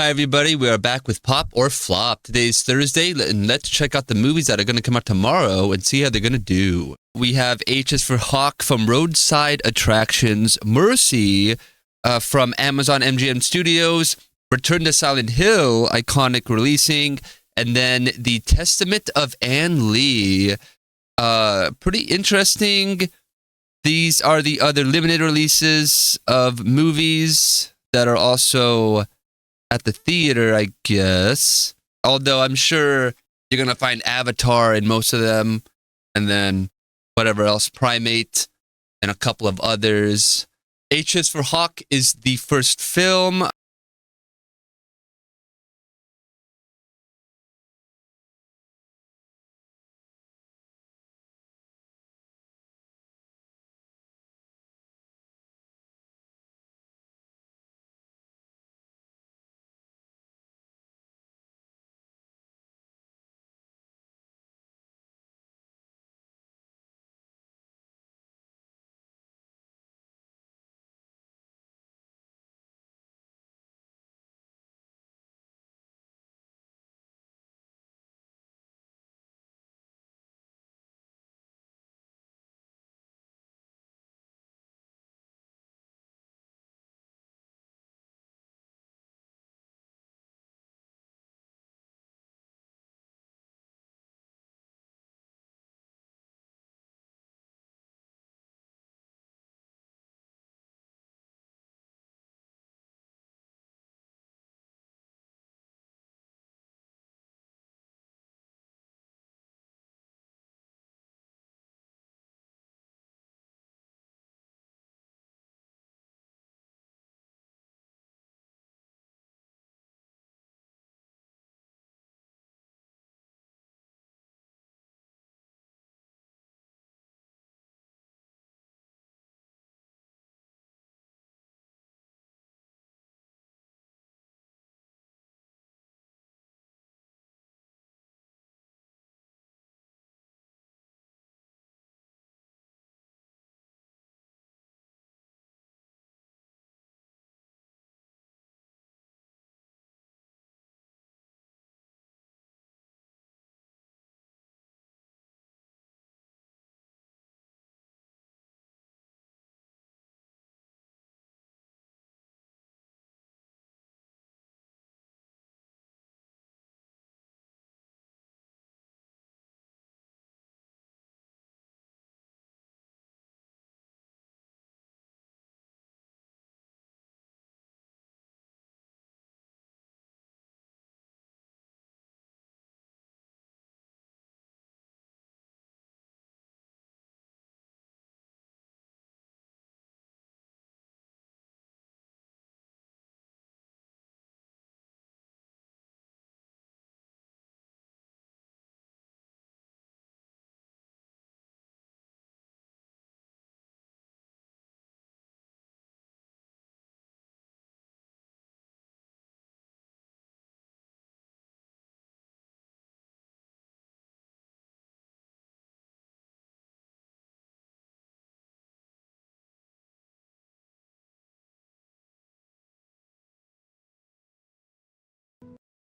Hi, everybody. We are back with Pop or Flop. Today's Thursday, and let's check out the movies that are going to come out tomorrow and see how they're going to do. We have H is for Hawk from Roadside Attractions, Mercy from Amazon MGM Studios, Return to Silent Hill, iconic releasing, and then The Testament of Ann Lee. Pretty interesting. These are the other limited releases of movies that are also at the theater, I guess. Although I'm sure you're going to find Avatar in most of them. And then whatever else, Primate and a couple of others. H is for Hawk is the first film.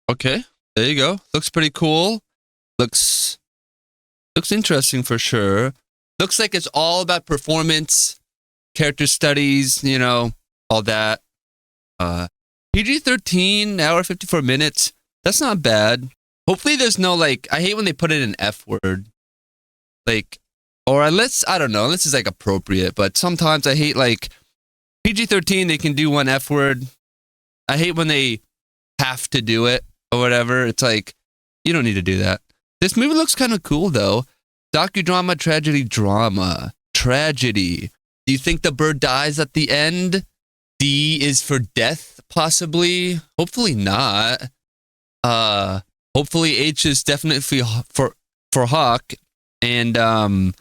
Okay, there you go. Looks pretty cool. Looks interesting for sure. Looks like it's all about performance, character studies, all that. PG-13, hour 54 minutes. That's not bad. Hopefully there's no I hate when they put it in F word. Or unless, I don't know, unless it's appropriate, but sometimes I hate PG-13, they can do one F word. I hate when they have to do it or whatever. It's you don't need to do that. This movie looks kind of cool though. Docudrama, tragedy, drama. Tragedy. Do you think the bird dies at the end? D is for death, possibly. Hopefully not. Hopefully H is definitely for Hawk. And, A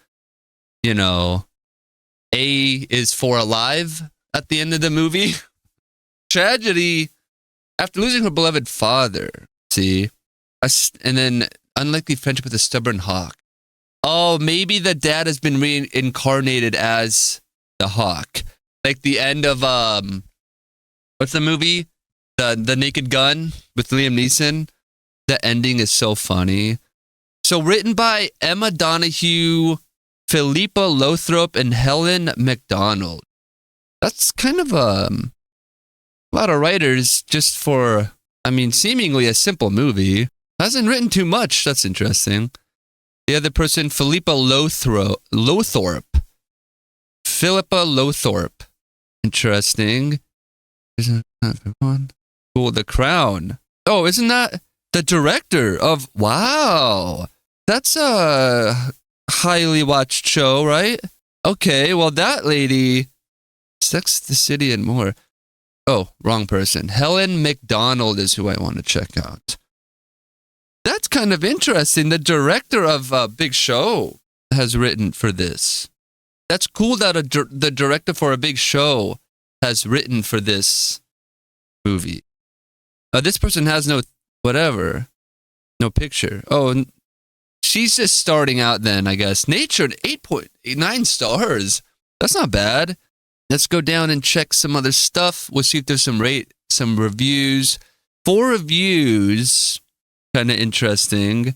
is for alive at the end of the movie. Tragedy, after losing her beloved father, see? And then unlikely friendship with a stubborn hawk. Oh, maybe the dad has been reincarnated as the hawk. Like the end of, what's the movie? The Naked Gun with Liam Neeson. The ending is so funny. So written by Emma Donoghue, Philippa Lothrop, and Helen McDonald. That's kind of a lot of writers just for, seemingly a simple movie. Hasn't written too much. That's interesting. The other person, Philippa Lothorpe. Philippa Lothorpe. Interesting. Isn't that one? Cool. The Crown. Oh, isn't that the director of... Wow. That's a highly watched show, right? Okay, well, that lady... Sex the City and more. Oh, wrong person. Helen McDonald is who I want to check out. That's kind of interesting. The director of a big show has written for this. That's cool that the director for a big show has written for this movie. This person has no picture. Oh, she's just starting out then, I guess. Nature, 8.9 stars. That's not bad. Let's go down and check some other stuff. We'll see if there's some reviews. 4 reviews. Kind of interesting.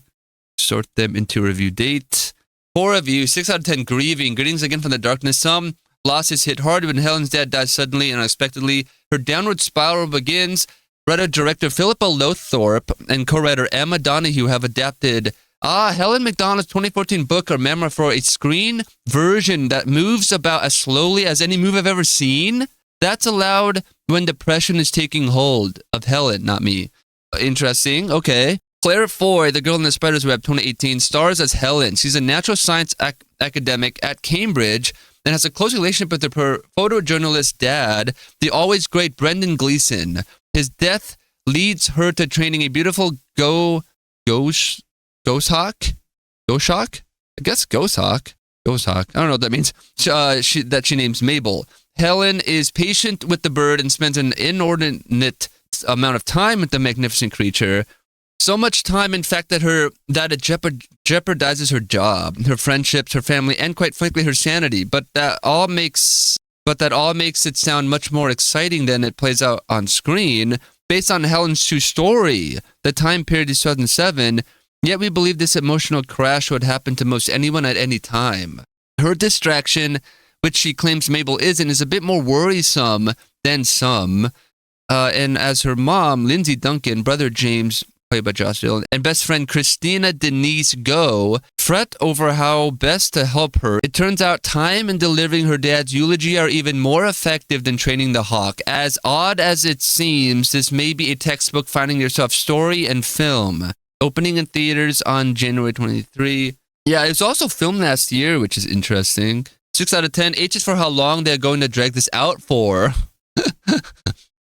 Sort them into review date. 4 reviews. 6 out of 10 grieving. Greetings again from the darkness. Some losses hit hard when Helen's dad dies suddenly and unexpectedly. Her downward spiral begins. Writer-director Philippa Lothorpe and co-writer Emma Donoghue have adapted Helen McDonald's 2014 book or memoir for a screen version that moves about as slowly as any move I've ever seen. That's allowed when depression is taking hold of Helen, not me. Interesting. Okay. Claire Foy, the girl in the spider's web, 2018, stars as Helen. She's a natural science academic at Cambridge and has a close relationship with her photojournalist dad, the always great Brendan Gleeson. His death leads her to training a beautiful ghost hawk? I guess ghost hawk. Ghost hawk. I don't know what that means. She names Mabel. Helen is patient with the bird and spends an inordinate amount of time with the magnificent creature. So much time, in fact, that it jeopardizes her job, her friendships, her family, and quite frankly, her sanity. But that all makes it sound much more exciting than it plays out on screen. Based on Helen's true story, the time period is 2007. Yet we believe this emotional crash would happen to most anyone at any time. Her distraction, which she claims Mabel isn't, is a bit more worrisome than some. And as her mom, Lindsay Duncan, brother James, played by Josh Dillon, and best friend Christina Denise Go fret over how best to help her. It turns out time and delivering her dad's eulogy are even more effective than training the hawk. As odd as it seems, this may be a textbook finding yourself story and film. Opening in theaters on January 23. Yeah, it was also filmed last year, which is interesting. 6 out of 10. H is for how long they're going to drag this out for.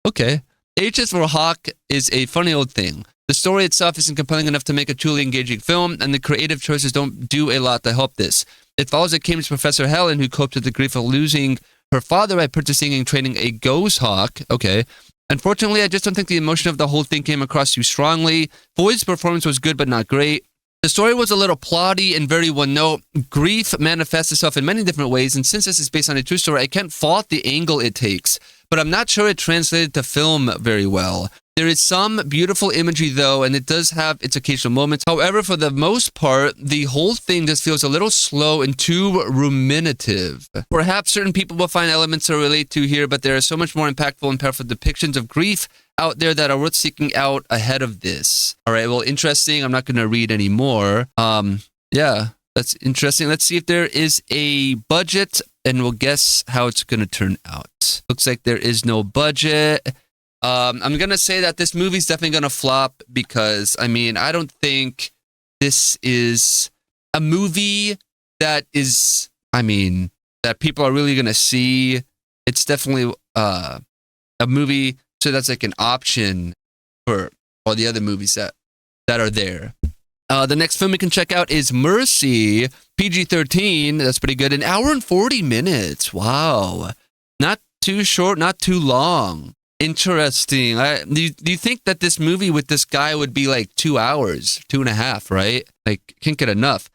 Okay. H is for Hawk is a funny old thing. The story itself isn't compelling enough to make a truly engaging film, and the creative choices don't do a lot to help this. It follows a Cambridge professor, Helen, who coped with the grief of losing her father by purchasing and training a ghost hawk. Okay. Unfortunately, I just don't think the emotion of the whole thing came across too strongly. Foy's performance was good, but not great. The story was a little plotty and very one-note. Grief manifests itself in many different ways, and since this is based on a true story, I can't fault the angle it takes. But I'm not sure it translated to film very well. There is some beautiful imagery, though, and it does have its occasional moments. However, for the most part, the whole thing just feels a little slow and too ruminative. Perhaps certain people will find elements to relate to here, but there are so much more impactful and powerful depictions of grief out there that are worth seeking out ahead of this. All right, well, interesting. I'm not going to read any more. Yeah, that's interesting. Let's see if there is a budget, and we'll guess how it's going to turn out. Looks like there is no budget. I'm going to say that this movie's definitely going to flop because, I don't think this is a movie that is, that people are really going to see. It's definitely a movie, so that's like an option for all the other movies that are there. The next film we can check out is Mercy, PG-13. That's pretty good. 1 hour and 40 minutes. Wow. Not too short, not too long. Interesting. Do you think that this movie with this guy would be like 2 hours, 2.5, right? Like, can't get enough.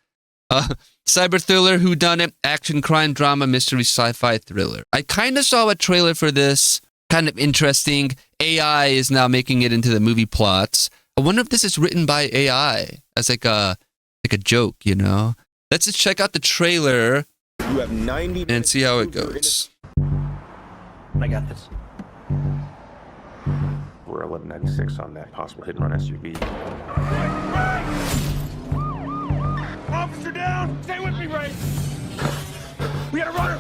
Cyber thriller, whodunit, action, crime, drama, mystery, sci-fi thriller. I kind of saw a trailer for this. kind of interesting. AI is now making it into the movie plots. I wonder if this is written by AI as like a joke, you know? Let's just check out the trailer You have 90 and see how it goes. I got this. We're 1196 on that possible hit and run SUV. Officer down! Stay with me, Ray! We got a runner!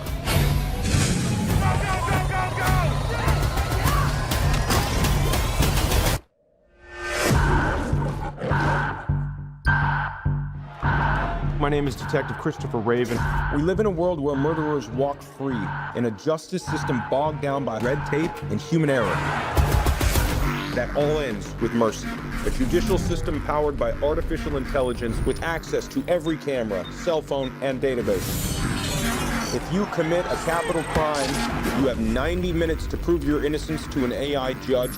Go, go, go, go, go! My name is Detective Christopher Raven. We live in a world where murderers walk free, in a justice system bogged down by red tape and human error. That all ends with mercy. A judicial system powered by artificial intelligence with access to every camera, cell phone, and database. If you commit a capital crime, you have 90 minutes to prove your innocence to an AI judge,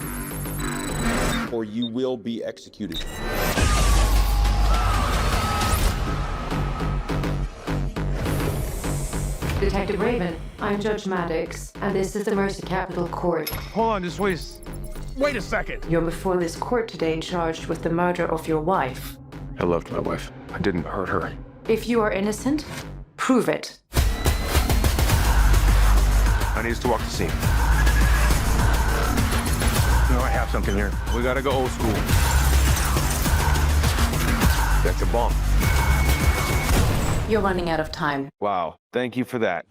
or you will be executed. Detective Raven, I'm Judge Maddox, and this is the Mercy Capital Court. Hold on, just wait a second. You're before this court today charged with the murder of your wife. I loved my wife. I didn't hurt her. If you are innocent, prove it. I need us to walk the scene. You know, I have something here. We gotta go old school. That's a bomb. You're running out of time. Wow, thank you for that.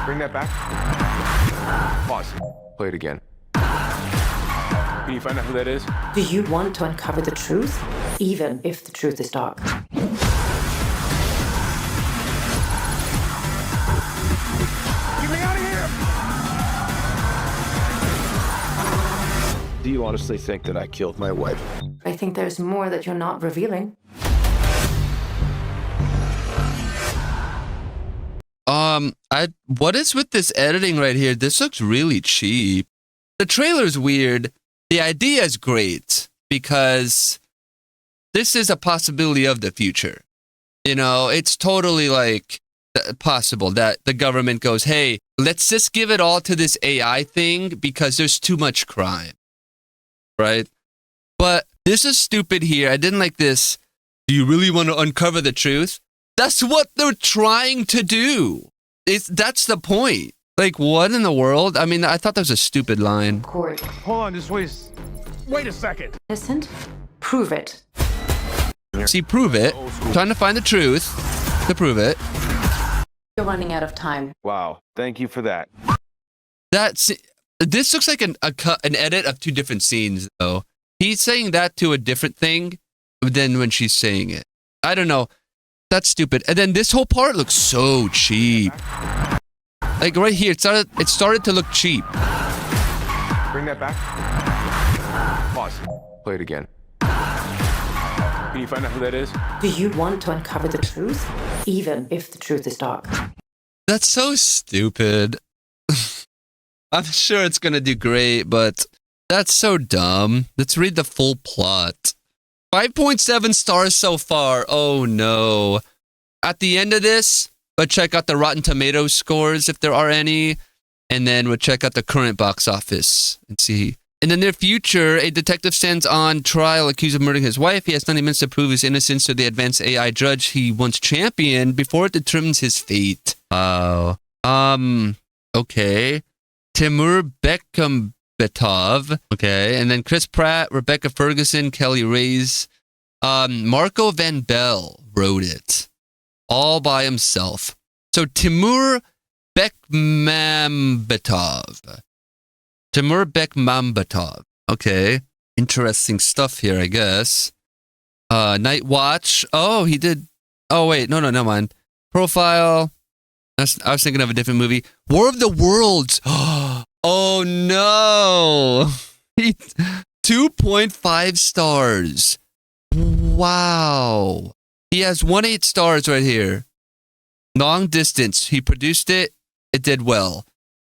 Bring that back. Pause. Play it again. Can you find out who that is? Do you want to uncover the truth, even if the truth is dark? Get me out of here! Do you honestly think that I killed my wife? I think there's more that you're not revealing. What is with this editing right here? This looks really cheap. The trailer's weird. The idea is great because this is a possibility of the future. You know, it's totally like possible that the government goes, hey, let's just give it all to this AI thing because there's too much crime. Right? But this is stupid here. I didn't like this. Do you really want to uncover the truth? That's what they're trying to do. That's the point. Like, what in the world? I mean, I thought that was a stupid line. Court. Hold on, just wait a second. Innocent? Prove it. See, prove it. Trying to find the truth to prove it. You're running out of time. Wow, thank you for that. This looks like an edit of two different scenes, though. He's saying that to a different thing than when she's saying it. I don't know. That's stupid. And then this whole part looks so cheap. Like right here, it started to look cheap. Bring that back. Pause. Play it again. Can you find out who that is? Do you want to uncover the truth, even if the truth is dark? That's so stupid. I'm sure it's gonna do great, but that's so dumb. Let's read the full plot. 5.7 stars so far. Oh no. At the end of this, we'll check out the Rotten Tomatoes scores if there are any. And then we'll check out the current box office and see. In the near future, a detective stands on trial accused of murdering his wife. He has 90 minutes to prove his innocence to the advanced AI judge he once championed before it determines his fate. Wow. Okay. Timur Bekmambetov. Okay. And then Chris Pratt, Rebecca Ferguson, Kelly Reyes. Marco Van Bell wrote it all by himself. So Timur Bekmambetov. Timur Bekmambetov. Okay. Interesting stuff here, I guess. Night Watch. Oh, he did. Oh, wait. No, never mind. Profile. I was thinking of a different movie. War of the Worlds. Oh, no. 2.5 stars. Wow. He has 1.8 stars right here. Long Distance. He produced it. It did well.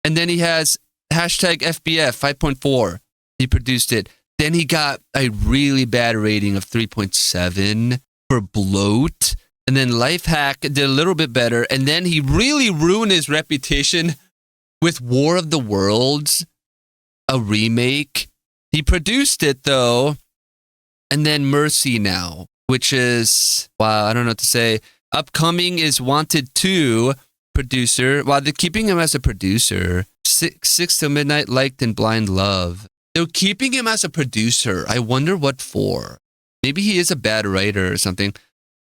And then he has hashtag FBF 5.4. He produced it. Then he got a really bad rating of 3.7 for Bloat. And then Lifehack did a little bit better. And then he really ruined his reputation with War of the Worlds, a remake. He produced it though, and then Mercy now, which is, wow, I don't know what to say. Upcoming is Wanted 2 producer. Wow, they're keeping him as a producer. 6 Till Midnight, Liked, and Blind Love. They're keeping him as a producer. I wonder what for. Maybe he is a bad writer or something.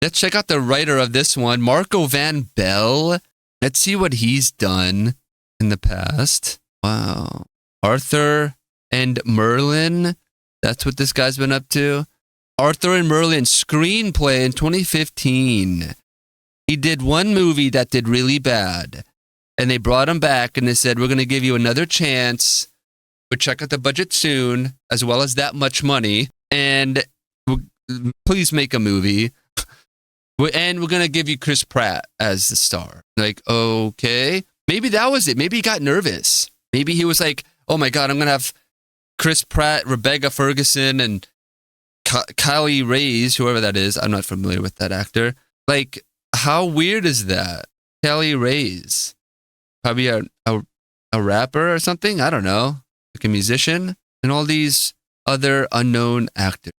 Let's check out the writer of this one, Marco Van Bell. Let's see what he's done in the past. Wow. Arthur and Merlin. That's what this guy's been up to. Arthur and Merlin screenplay in 2015. He did one movie that did really bad. And they brought him back and they said, we're going to give you another chance. We'll check out the budget soon, as well as that much money. And please make a movie. And we're going to give you Chris Pratt as the star. Like, okay. Maybe that was it. Maybe he got nervous. Maybe he was like, oh my God, I'm going to have Chris Pratt, Rebecca Ferguson, and Kylie Reyes, whoever that is. I'm not familiar with that actor. Like, how weird is that? Kylie Reyes. Probably a rapper or something? I don't know. Like a musician. And all these other unknown actors.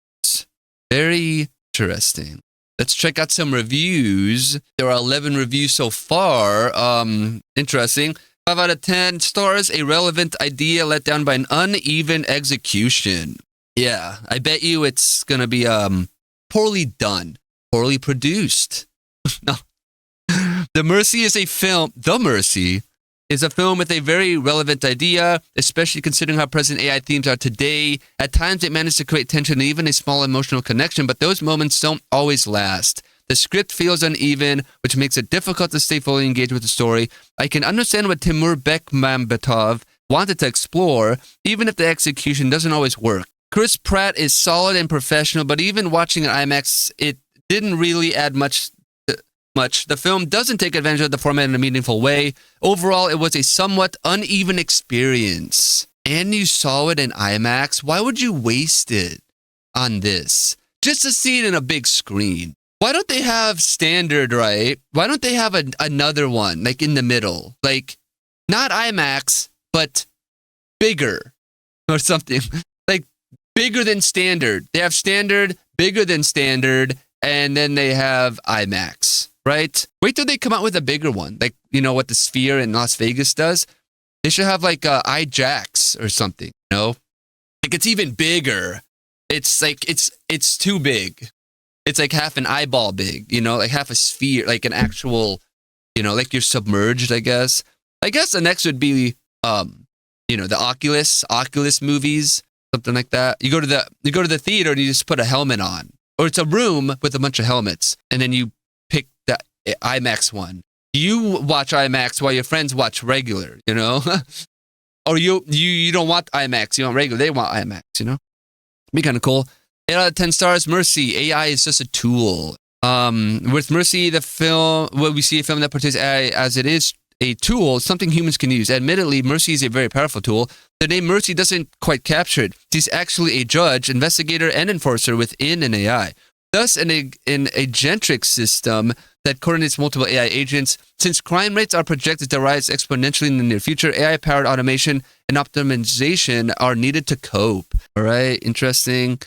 Very interesting. Let's check out some reviews. There are 11 reviews so far. Interesting. 5 out of 10 stars. A relevant idea let down by an uneven execution. Yeah, I bet you it's going to be poorly done. Poorly produced. No. The Mercy is a film. The Mercy is a film with a very relevant idea, especially considering how present AI themes are today. At times, it manages to create tension and even a small emotional connection, but those moments don't always last. The script feels uneven, which makes it difficult to stay fully engaged with the story. I can understand what Timur Bekmambetov wanted to explore, even if the execution doesn't always work. Chris Pratt is solid and professional, but even watching an IMAX, it didn't really add much. The film doesn't take advantage of the format in a meaningful way. Overall, it was a somewhat uneven experience. And you saw it in IMAX. Why would you waste it on this? Just to see it in a big screen. Why don't they have standard, right? Why don't they have another one, like in the middle? Like, not IMAX, but bigger or something. Like, bigger than standard. They have standard, bigger than standard, and then they have IMAX. Right? Wait till they come out with a bigger one. Like, you know, what the Sphere in Las Vegas does? They should have like IJAX or something, you know? Like, it's even bigger. It's like, it's too big. It's like half an eyeball big, you know? Like half a sphere, like an actual, you know, like you're submerged, I guess. I guess the next would be, you know, the Oculus movies, something like that. You go to the theater and you just put a helmet on. Or it's a room with a bunch of helmets. And then you pick the IMAX one. You watch IMAX while your friends watch regular, you know? Or you don't want IMAX, you want regular. They want IMAX, you know? Be kind of cool. 8 out of 10 stars. Mercy. AI is just a tool. With Mercy, the film, well, we see a film that portrays AI as it is a tool, something humans can use. Admittedly, Mercy is a very powerful tool. The name Mercy doesn't quite capture it. She's actually a judge, investigator, and enforcer within an AI. Thus, in a agentic system that coordinates multiple AI agents, since crime rates are projected to rise exponentially in the near future, AI-powered automation and optimization are needed to cope. All right, interesting.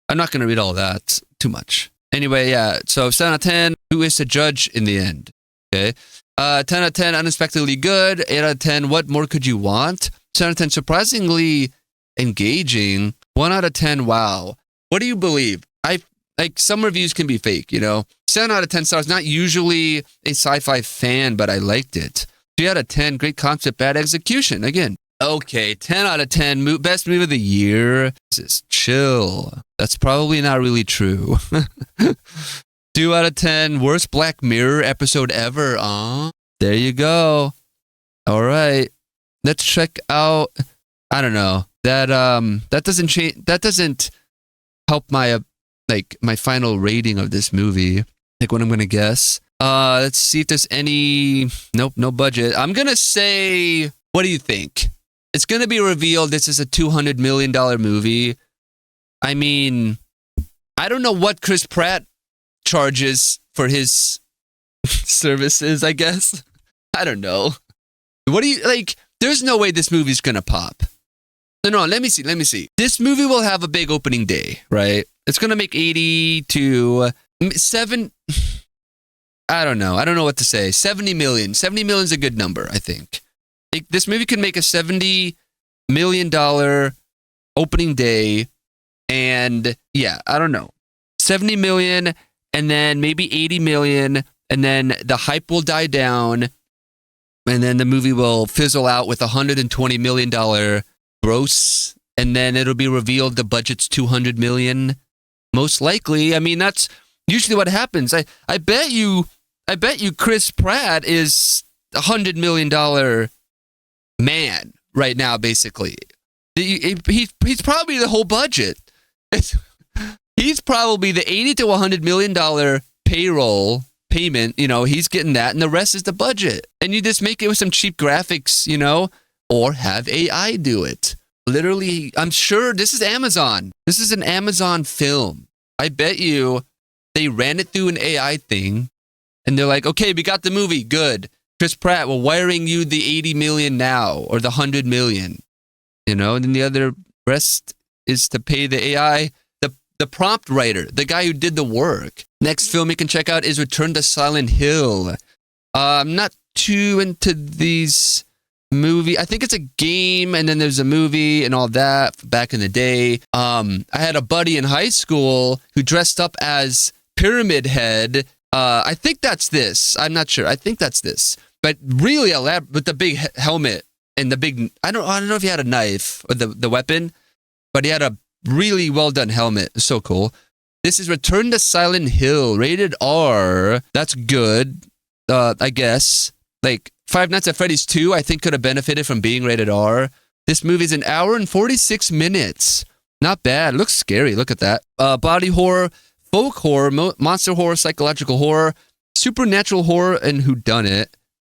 I'm not going to read all that too much. Anyway, yeah, so 7 out of 10, who is the judge in the end? Okay. 10 out of 10, unexpectedly good. 8 out of 10, what more could you want? 7 out of 10, surprisingly engaging. 1 out of 10, wow. What do you believe? Like, some reviews can be fake, you know? 7 out of 10 stars, not usually a sci-fi fan, but I liked it. 3 out of 10, great concept, bad execution. Again, okay, 10 out of 10, best movie of the year. Just chill. That's probably not really true. 2 out of 10, worst Black Mirror episode ever. There you go. All right. Let's check out, I don't know. That doesn't change, that doesn't help my my final rating of this movie, like what I'm going to guess. Let's see if there's any, nope, no budget. I'm going to say, what do you think? It's going to be revealed this is a $200 million movie. I mean, I don't know what Chris Pratt charges for his services, I guess. I don't know. What do you, like, There's no way this movie's gonna pop. No, let me see. This movie will have a big opening day, right? It's gonna make 80 to 7. I don't know what to say. 70 million. 70 million is a good number, I think. This movie could make a $70 million opening day, and yeah, I don't know. 70 million, and then maybe 80 million, and then the hype will die down, and then the movie will fizzle out with $120 million gross, and then it'll be revealed the budget's $200 million. Most likely. I mean, that's usually what happens. I bet you Chris Pratt is $100 million man right now, basically. He's probably the whole budget. He's probably the $80 to $100 million payroll payment. He's getting that, and the rest is the budget. And you just make it with some cheap graphics, or have AI do it. Literally, I'm sure this is Amazon. This is an Amazon film. I bet you they ran it through an AI thing, and they're like, okay, we got the movie. Good. Chris Pratt, we're wiring you the 80 million now, or the 100 million. And then the other rest is to pay the AI, the prompt writer, the guy who did the work. Next film you can check out is Return to Silent Hill. I'm not too into these movie. I think it's a game, and then there's a movie and all that back in the day. I had a buddy in high school who dressed up as Pyramid Head. I think that's this. I'm not sure. I think that's this. But really elaborate with the big helmet and the big. I don't know if he had a knife or the weapon, but he had a really well done helmet. It's so cool. This is Return to Silent Hill, rated R. That's good, I guess. Like Five Nights at Freddy's 2, I think could have benefited from being rated R. This movie's an hour and 46 minutes. Not bad. Looks scary. Look at that. Body horror, folk horror, monster horror, psychological horror, supernatural horror, and whodunit,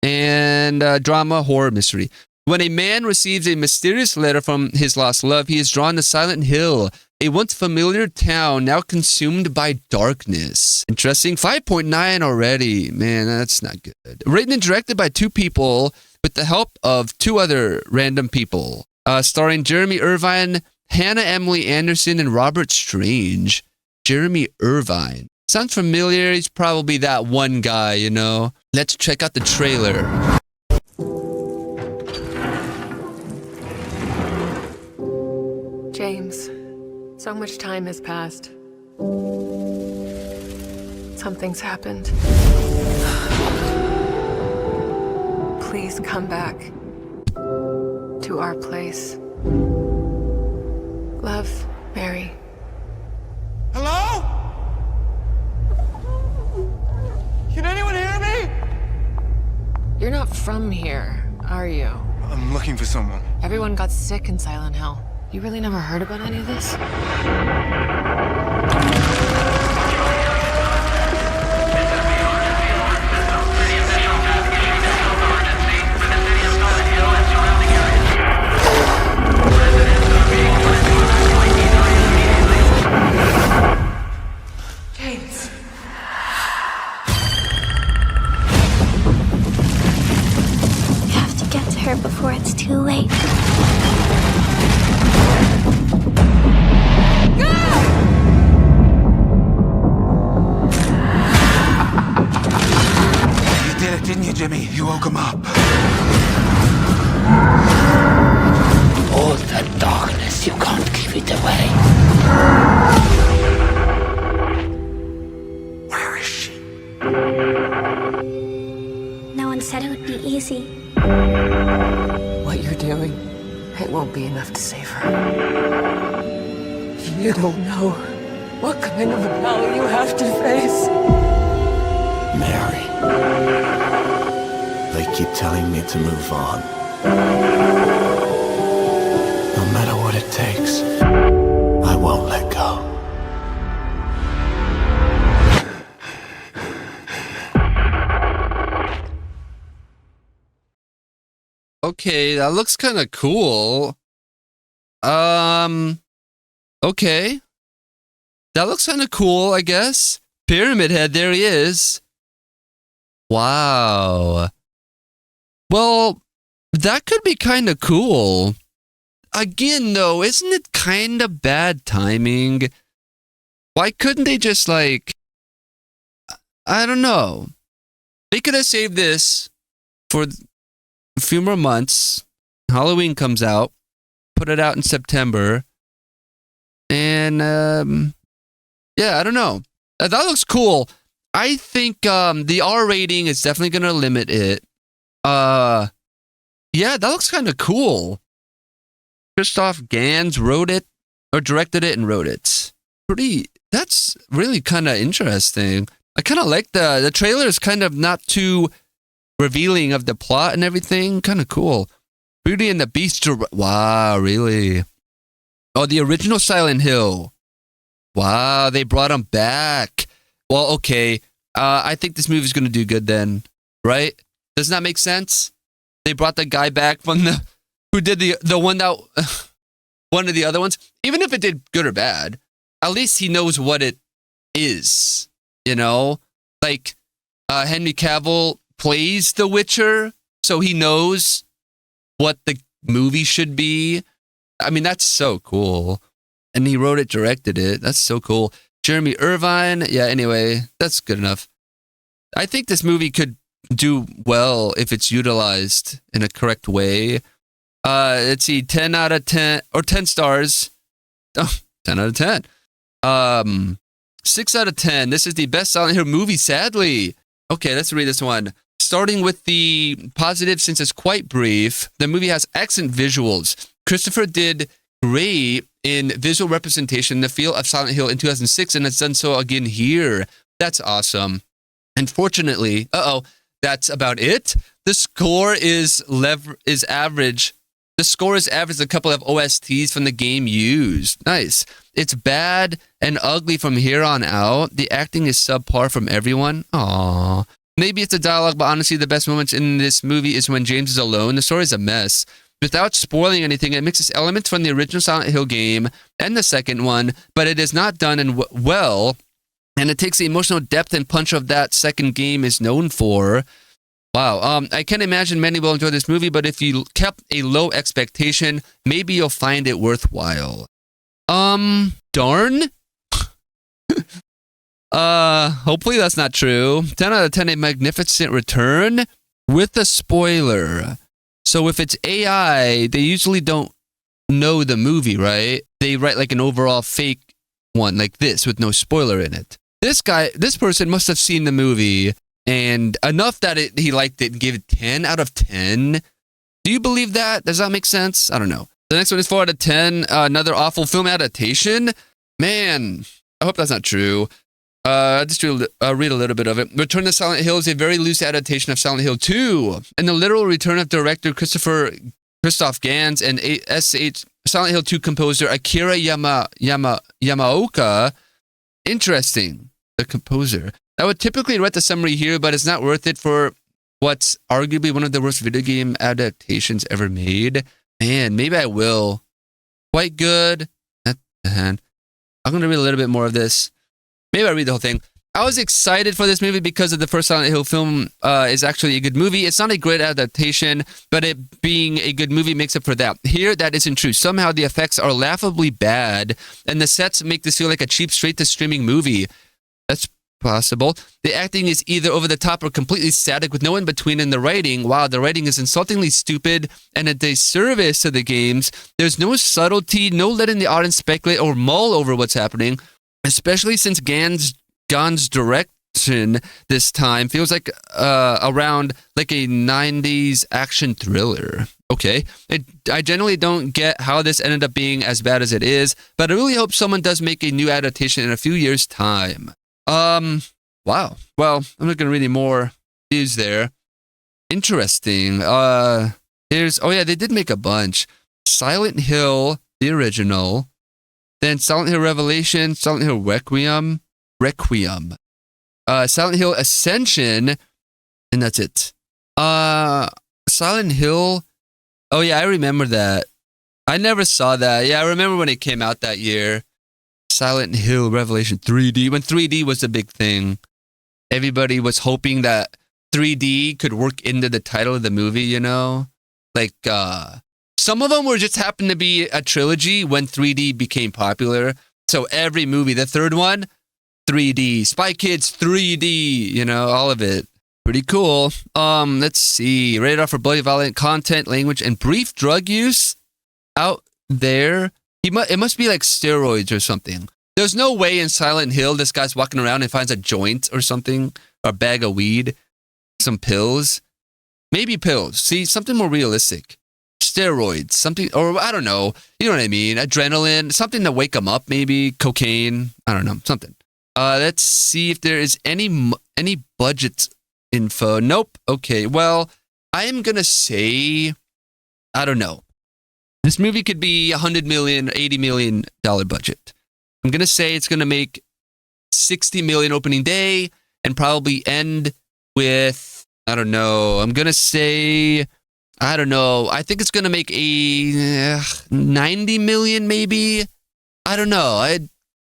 and drama, horror, mystery. When a man receives a mysterious letter from his lost love, he is drawn to Silent Hill, a once familiar town now consumed by darkness. Interesting. 5.9 already. Man, that's not good. Written and directed by 2 people with the help of 2 other random people. Starring Jeremy Irvine, Hannah Emily Anderson, and Robert Strange. Jeremy Irvine. Sounds familiar. He's probably that one guy, Let's check out the trailer. James, so much time has passed. Something's happened. Please come back to our place. Love, Mary. Hello? Can anyone hear me? You're not from here, are you? I'm looking for someone. Everyone got sick in Silent Hill. You really never heard about any of this? James. You have to get to her before it's too late. Didn't you, Jimmy? You woke him up. All the darkness, you can't give it away. Where is she? No one said it would be easy. What you're doing, it won't be enough to save her. You don't know what kind of hell you have to face. Mary. They keep telling me to move on. No matter what it takes, I won't let go. Okay, that looks kind of cool. Okay. That looks kind of cool, I guess. Pyramid Head, there he is. Wow. Well, That could be kind of cool. Again, though, isn't it kind of bad timing? Why couldn't they just, like, I don't know. They could have saved this for a few more months. Halloween comes out. Put it out in September. And, yeah, I don't know. That looks cool. I think the R rating is definitely going to limit it. Yeah, that looks kind of cool. Christoph Gans wrote it, or directed it and wrote it. That's really kind of interesting. I kind of like the trailer is kind of not too revealing of the plot and everything. Kind of cool. Beauty and the Beast. Wow, really? Oh, the original Silent Hill. Wow, they brought him back. Well, okay. I think this movie's going to do good then, right? Doesn't that make sense? They brought the guy back from who did the one that one of the other ones. Even if it did good or bad, at least he knows what it is. You know, like Henry Cavill plays The Witcher, so he knows what the movie should be. I mean, that's so cool. And he wrote it, directed it. That's so cool. Jeremy Irvine. Yeah, anyway, that's good enough. I think this movie could do well if it's utilized in a correct way. Let's see, 10 out of 10, or 10 stars. Oh, 10 out of 10. 6 out of 10. This is the best Silent Hill movie, sadly. Okay, let's read this one. Starting with the positive, since it's quite brief, the movie has excellent visuals. Christopher did great in visual representation in the feel of Silent Hill in 2006, and has done so again here. That's awesome. Unfortunately, that's about it. The score is average. The score is average. A couple of OSTs from the game used. Nice. It's bad and ugly from here on out. The acting is subpar from everyone. Aww. Maybe it's the dialogue, but honestly, the best moments in this movie is when James is alone. The story is a mess. Without spoiling anything, it mixes elements from the original Silent Hill game and the second one, but it is not done well, and it takes the emotional depth and punch of that second game is known for. Wow. I can't imagine many will enjoy this movie, but if you kept a low expectation, maybe you'll find it worthwhile. Darn? Hopefully that's not true. 10 out of 10, a magnificent return with a spoiler. So if it's AI, they usually don't know the movie, right? They write like an overall fake one like this with no spoiler in it. This person must have seen the movie and enough that he liked it and gave it 10 out of 10. Do you believe that? Does that make sense? I don't know. The next one is 4 out of 10. Another awful film adaptation. Man, I hope that's not true. Just read a little bit of it. Return to Silent Hill is a very loose adaptation of Silent Hill 2. And the literal return of director Christoph Gans and Silent Hill 2 composer Akira Yamaoka. Interesting. The composer. I would typically write the summary here, but it's not worth it for what's arguably one of the worst video game adaptations ever made. Man, maybe I will. Quite good. I'm going to read a little bit more of this. Maybe I read the whole thing. I was excited for this movie because of the first Silent Hill film is actually a good movie. It's not a great adaptation, but it being a good movie makes up for that. Here, that isn't true. Somehow the effects are laughably bad, and the sets make this feel like a cheap straight-to-streaming movie. That's possible. The acting is either over the top or completely static with no in between in the writing. Wow, the writing is insultingly stupid and a disservice to the games. There's no subtlety, no letting the audience speculate or mull over what's happening. Especially since Gan's direction this time feels like around like a 90s action thriller. Okay. I generally don't get how this ended up being as bad as it is, but I really hope someone does make a new adaptation in a few years' time. Wow. Well, I'm not going to read any more news there. Interesting. They did make a bunch. Silent Hill, the original. Then Silent Hill Revelation, Silent Hill Requiem, Silent Hill Ascension, and that's it. Silent Hill, oh yeah, I remember that. I never saw that. Yeah, I remember when it came out that year. Silent Hill Revelation 3D, when 3D was the big thing. Everybody was hoping that 3D could work into the title of the movie, you know? Like, some of them were just happened to be a trilogy when 3D became popular. So every movie, the third one, 3D. Spy Kids, 3D. You know, all of it. Pretty cool. Let's see. Rated R for bloody, violent content, language, and brief drug use out there. It must be like steroids or something. There's no way in Silent Hill this guy's walking around and finds a joint or something, or a bag of weed, some pills. Maybe pills. See, something more realistic. Steroids, something, or I don't know. You know what I mean? Adrenaline, something to wake him up, maybe. Cocaine. I don't know. Something. Let's see if there is any budget info. Nope. Okay. Well, I am going to say, I don't know. This movie could be $100 million, $80 million budget. I'm going to say it's going to make $60 million opening day and probably end with, I don't know. I'm going to say, I don't know. I think it's going to make a 90 million maybe. I don't know.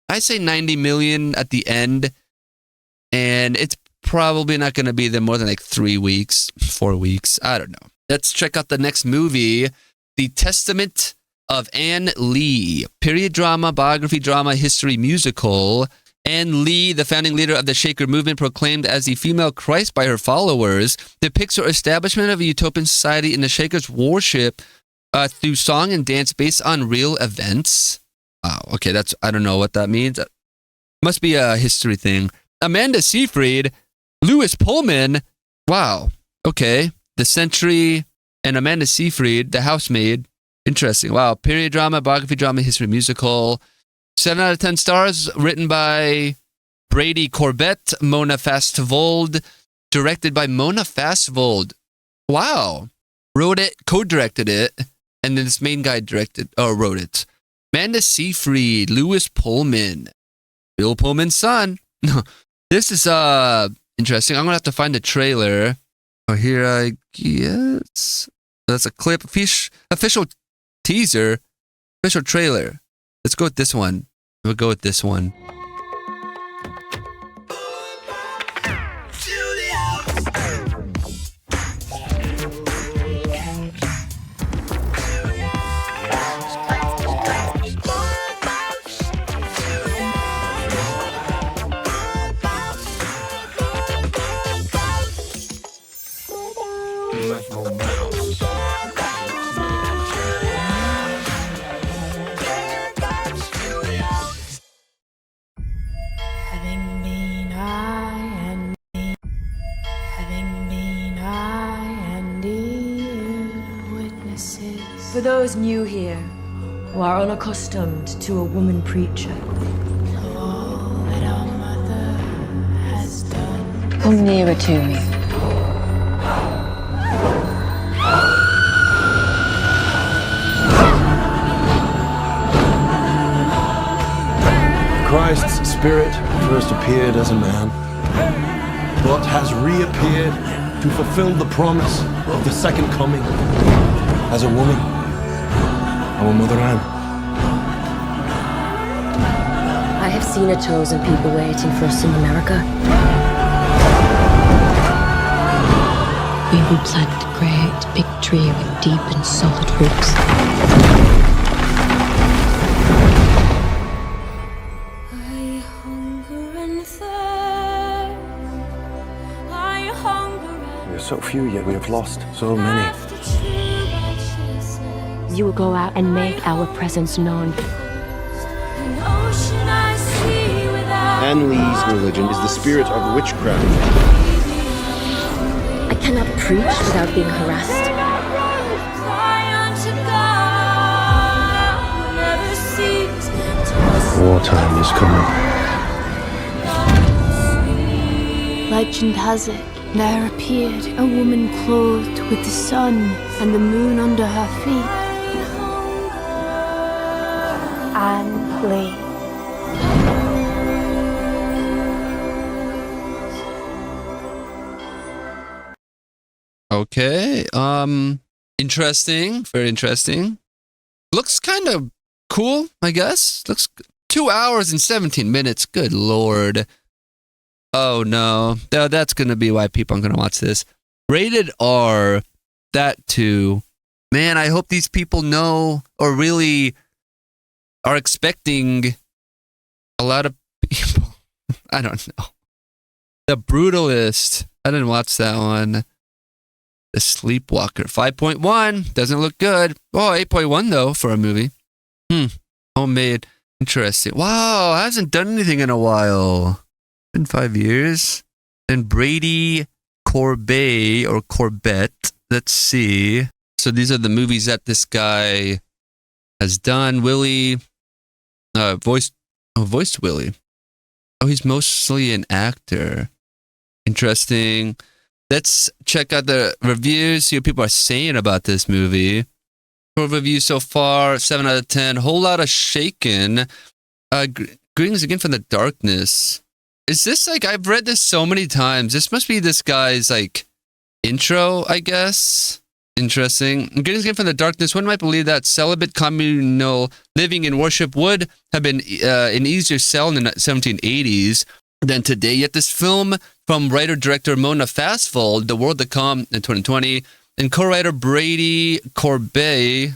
I say 90 million at the end. And it's probably not going to be there more than like 3 weeks, 4 weeks. I don't know. Let's check out the next movie. The Testament of Anne Lee. Period drama, biography drama, history musical. Anne Lee, the founding leader of the Shaker movement, proclaimed as the female Christ by her followers, depicts her establishment of a utopian society in the Shakers' worship through song and dance based on real events. Wow, okay, I don't know what that means. Must be a history thing. Amanda Seyfried, Lewis Pullman. Wow, okay. The Century and Amanda Seyfried, the housemaid. Interesting. Wow, period drama, biography drama, history musical. 7 out of 10 stars, written by Brady Corbett, Mona Fastvold, directed by Mona Fastvold. Wow. Wrote it, co-directed it, and then this main guy wrote it. Amanda Seyfried, Lewis Pullman, Bill Pullman's son. This is interesting. I'm going to have to find the trailer. Oh, here I guess. That's a clip, official teaser, official trailer. Let's go with this one. We'll go with this one. For those new here, who are unaccustomed to a woman preacher, all that our mother has done. Come nearer to me. Christ's spirit first appeared as a man, but has reappeared to fulfill the promise of the second coming as a woman. Our Mother Anne. I have seen a chosen people waiting for us in America. We will plant a great big tree with deep and solid roots. I hunger and thirst. I hunger. We are so few, yet we have lost so many. You will go out and make our presence known. Anne Lee's religion is the spirit of witchcraft. I cannot preach without being harassed. Wartime is coming. Legend has it, there appeared a woman clothed with the sun and the moon under her feet. Anne Lee. Okay. Interesting. Very interesting. Looks kind of cool, I guess. Looks 2 hours and 17 minutes. Good Lord. Oh no. That's going to be why people are going to watch this. Rated R. That too. Man, I hope these people know or really are expecting a lot of people. I don't know. The Brutalist. I didn't watch that one. The Sleepwalker. 5.1. Doesn't look good. Oh, 8.1 though for a movie. Homemade. Interesting. Wow, hasn't done anything in a while. Been 5 years. And Brady Corbet or Corbett. Let's see. So these are the movies that this guy has done. Willie, voiced Willie. Oh, he's mostly an actor. Interesting. Let's check out the reviews, see what people are saying about this movie. 12 reviews so far, 7 out of 10. Whole lot of shaken. Greetings again from the darkness. Is this like, I've read this so many times. This must be this guy's like intro, I guess. Interesting. Greetings again from the darkness. One might believe that celibate communal living in worship would have been an easier sell in the 1780s than today. Yet this film from writer-director Mona Fastfold, The World to Come in 2020, and co-writer Brady Corbet,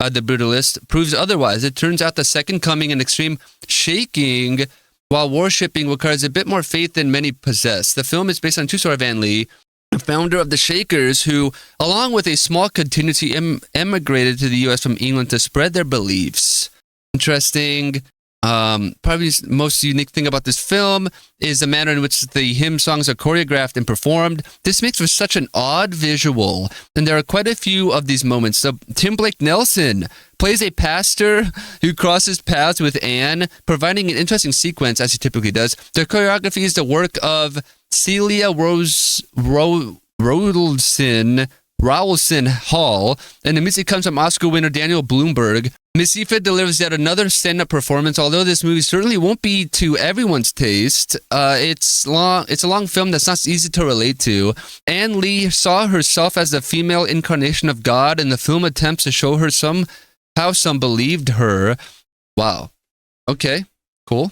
The Brutalist, proves otherwise. It turns out the second coming and extreme shaking while worshipping requires a bit more faith than many possess. The film is based on a true story of Van Lee, founder of the Shakers, who, along with a small contingency, emigrated to the U.S. from England to spread their beliefs. Interesting. Probably the most unique thing about this film is the manner in which the hymn songs are choreographed and performed. This makes for such an odd visual, and there are quite a few of these moments. So Tim Blake Nelson plays a pastor who crosses paths with Anne, providing an interesting sequence, as he typically does. The choreography is the work of Celia Rowlson Hall, and the music comes from Oscar winner Daniel Bloomberg. Miss Aoife delivers yet another stand-up performance. Although this movie certainly won't be to everyone's taste, it's a long film that's not easy to relate to. Anne Lee saw herself as the female incarnation of God, and the film attempts to show her how some believed her. Wow. Okay. Cool.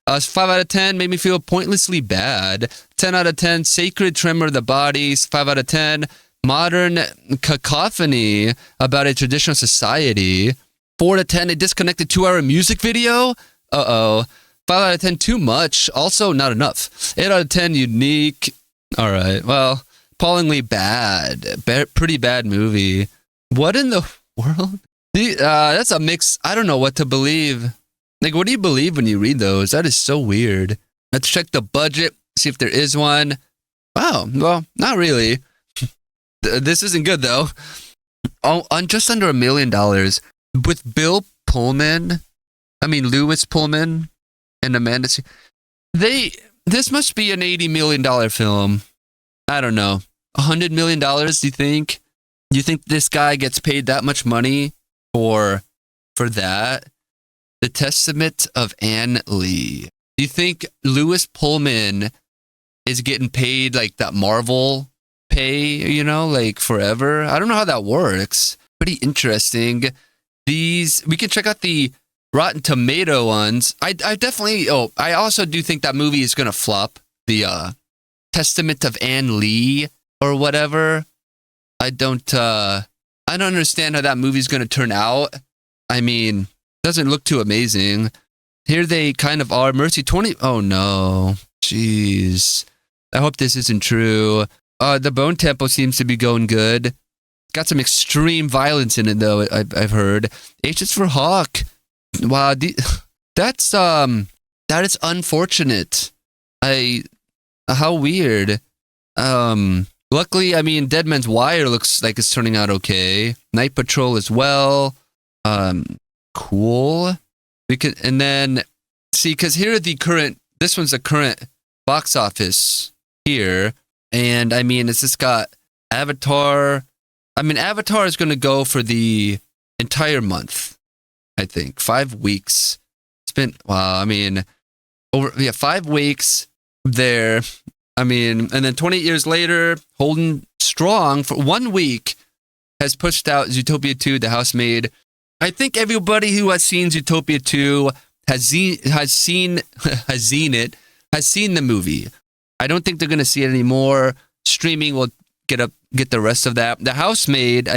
5 out of 10 made me feel pointlessly bad. 10 out of 10 sacred tremor of the bodies. 5 out of 10 modern cacophony about a traditional society. 4 out of 10 a disconnected 2-hour music video. 5 out of 10 too much. Also not enough. 8 out of 10 unique. All right. Well, appallingly bad. Pretty bad movie. What in the world? That's a mix. I don't know what to believe. Like, what do you believe when you read those? That is so weird. Let's check the budget, see if there is one. Wow, well, not really. This isn't good, though. On just under $1 million, with Bill Pullman, Lewis Pullman, and Amanda. This must be an $80 million film. I don't know. $100 million, do you think? Do you think this guy gets paid that much money for that? The Testament of Anne Lee. Do you think Lewis Pullman is getting paid like that Marvel pay, like forever? I don't know how that works. Pretty interesting. We can check out the Rotten Tomato ones. I also do think that movie is going to flop. The Testament of Anne Lee or whatever. I don't understand how that movie's going to turn out. Doesn't look too amazing. Here they kind of are. Mercy 20. Oh no. Jeez. I hope this isn't true. The Bone Temple seems to be going good. Got some extreme violence in it though, I've heard. H is for Hawk. Wow, that is unfortunate. How weird. Luckily, Dead Man's Wire looks like it's turning out okay. Night Patrol as well. Cool. And then see, because here are this one's the current box office here. And it's just got Avatar. Avatar is going to go for the entire month, I think. 5 weeks. It's been, 5 weeks there. And then 28 years later, holding strong for 1 week, has pushed out Zootopia 2, The Housemaid. I think everybody who has seen Zootopia 2 has seen the movie. I don't think they're going to see it anymore. Streaming will get the rest of that. The Housemaid,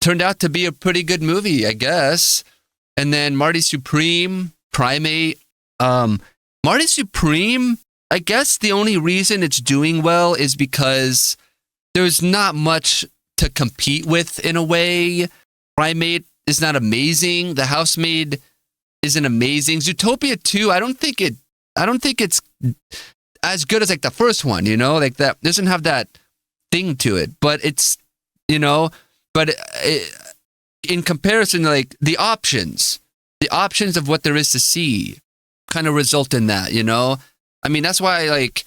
turned out to be a pretty good movie, I guess. And then Marty Supreme, Primate. Marty Supreme, I guess the only reason it's doing well is because there's not much to compete with in a way. Primate is not amazing. The Housemaid isn't amazing. Zootopia 2, I don't think it's as good as like the first one, you know, like that doesn't have that thing to it, but it's, you know, but in comparison, like the options of what there is to see kind of result in that, you know? I mean, that's why like,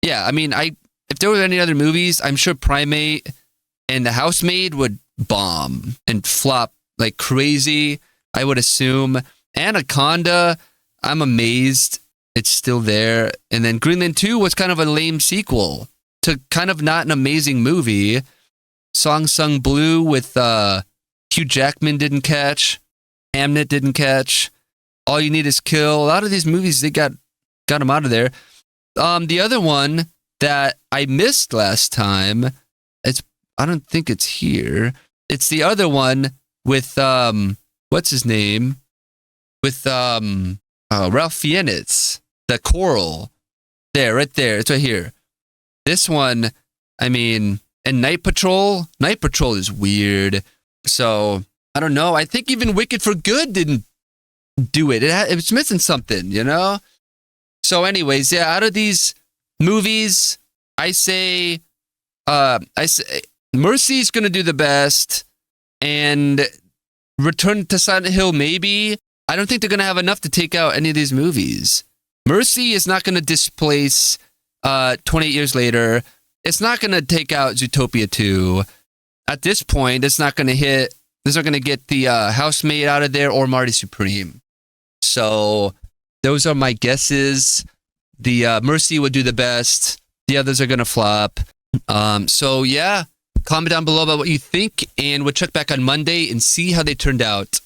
yeah, I mean, if there were any other movies, I'm sure Primate and The Housemaid would bomb and flop like crazy, I would assume. Anaconda, I'm amazed it's still there. And then Greenland 2 was kind of a lame sequel to kind of not an amazing movie. Song Sung Blue with Hugh Jackman didn't catch. Hamnet didn't catch. All You Need Is Kill. A lot of these movies, they got them out of there. The other one that I missed last time, I don't think it's here. It's the other one with what's his name? With Ralph Fiennes, The Coral. There, right there. It's right here. This one, I mean, and Night Patrol. Night Patrol is weird. So, I don't know. I think even Wicked for Good didn't do it. It was missing something, you know? So anyways, yeah, out of these movies, I say Mercy's going to do the best, and Return to Silent Hill maybe. I don't think they're going to have enough to take out any of these movies. Mercy is not going to displace 28 Years Later. It's not going to take out Zootopia 2. At this point, it's not going to hit. It's not going to get the Housemaid out of there or Marty Supreme. So those are my guesses. The Mercy would do the best. The others are going to flop. So yeah, comment down below about what you think, and we'll check back on Monday and see how they turned out.